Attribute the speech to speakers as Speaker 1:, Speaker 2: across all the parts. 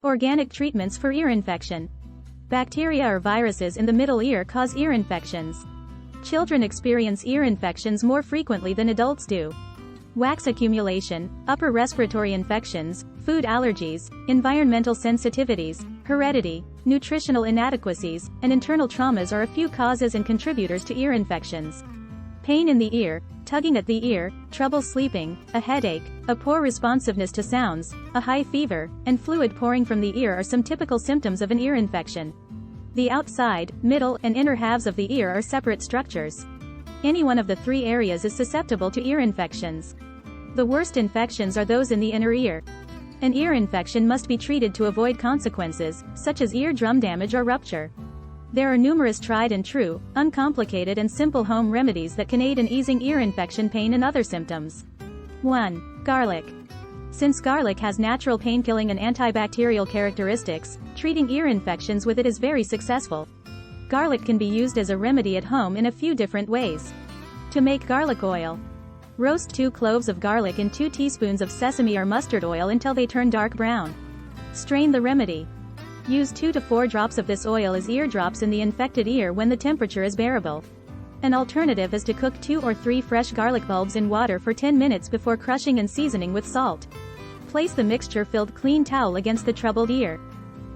Speaker 1: Organic treatments for ear infection. Bacteria or viruses in the middle ear cause ear infections. Children experience ear infections more frequently than adults do. Wax accumulation, upper respiratory infections, food allergies, environmental sensitivities, heredity, nutritional inadequacies, and internal traumas are a few causes and contributors to ear infections. Pain in the ear, tugging at the ear, trouble sleeping, a headache, a poor responsiveness to sounds, a high fever, and fluid pouring from the ear are some typical symptoms of an ear infection. The outside, middle, and inner halves of the ear are separate structures. Any one of the three areas is susceptible to ear infections. The worst infections are those in the inner ear. An ear infection must be treated to avoid consequences, such as eardrum damage or rupture. There are numerous tried and true, uncomplicated and simple home remedies that can aid in easing ear infection pain and other symptoms. 1. Garlic. Since garlic has natural pain-killing and antibacterial characteristics, treating ear infections with it is very successful. Garlic can be used as a remedy at home in a few different ways. To make garlic oil. Roast 2 cloves of garlic in 2 teaspoons of sesame or mustard oil until they turn dark brown. Strain the remedy. Use 2 to 4 drops of this oil as eardrops in the infected ear when the temperature is bearable. An alternative is to cook 2 or 3 fresh garlic bulbs in water for 10 minutes before crushing and seasoning with salt. Place the mixture-filled clean towel against the troubled ear.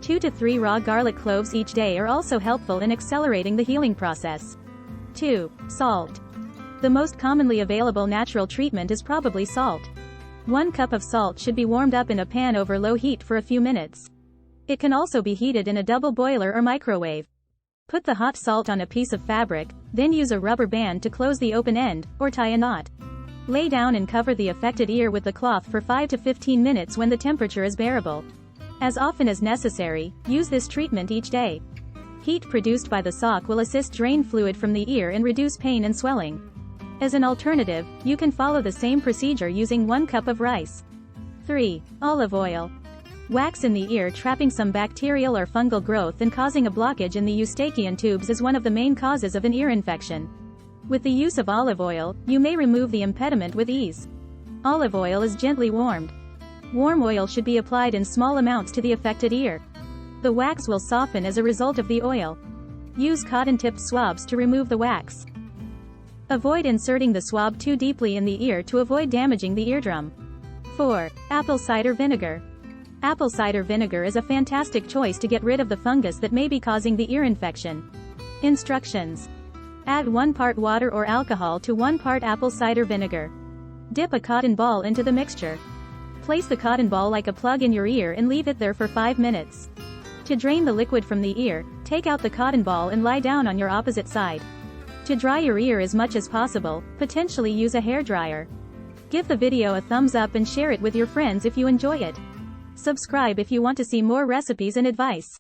Speaker 1: 2 to 3 raw garlic cloves each day are also helpful in accelerating the healing process. 2. Salt. The most commonly available natural treatment is probably salt. 1 cup of salt should be warmed up in a pan over low heat for a few minutes. It can also be heated in a double boiler or microwave. Put the hot salt on a piece of fabric, then use a rubber band to close the open end, or tie a knot. Lay down and cover the affected ear with the cloth for 5 to 15 minutes when the temperature is bearable. As often as necessary, use this treatment each day. Heat produced by the sock will assist drain fluid from the ear and reduce pain and swelling. As an alternative, you can follow the same procedure using 1 cup of rice. 3. Olive oil. Wax in the ear trapping some bacterial or fungal growth and causing a blockage in the eustachian tubes is one of the main causes of an ear infection. With the use of olive oil, you may remove the impediment with ease. Olive oil is gently warmed. Warm oil should be applied in small amounts to the affected ear. The wax will soften as a result of the oil. Use cotton-tipped swabs to remove the wax. Avoid inserting the swab too deeply in the ear to avoid damaging the eardrum. 4. Apple cider vinegar. Apple cider vinegar is a fantastic choice to get rid of the fungus that may be causing the ear infection. Instructions. Add 1 part water or alcohol to 1 part apple cider vinegar. Dip a cotton ball into the mixture. Place the cotton ball like a plug in your ear and leave it there for 5 minutes. To drain the liquid from the ear, take out the cotton ball and lie down on your opposite side. To dry your ear as much as possible, potentially use a hairdryer. Give the video a thumbs up and share it with your friends if you enjoy it. Subscribe if you want to see more recipes and advice.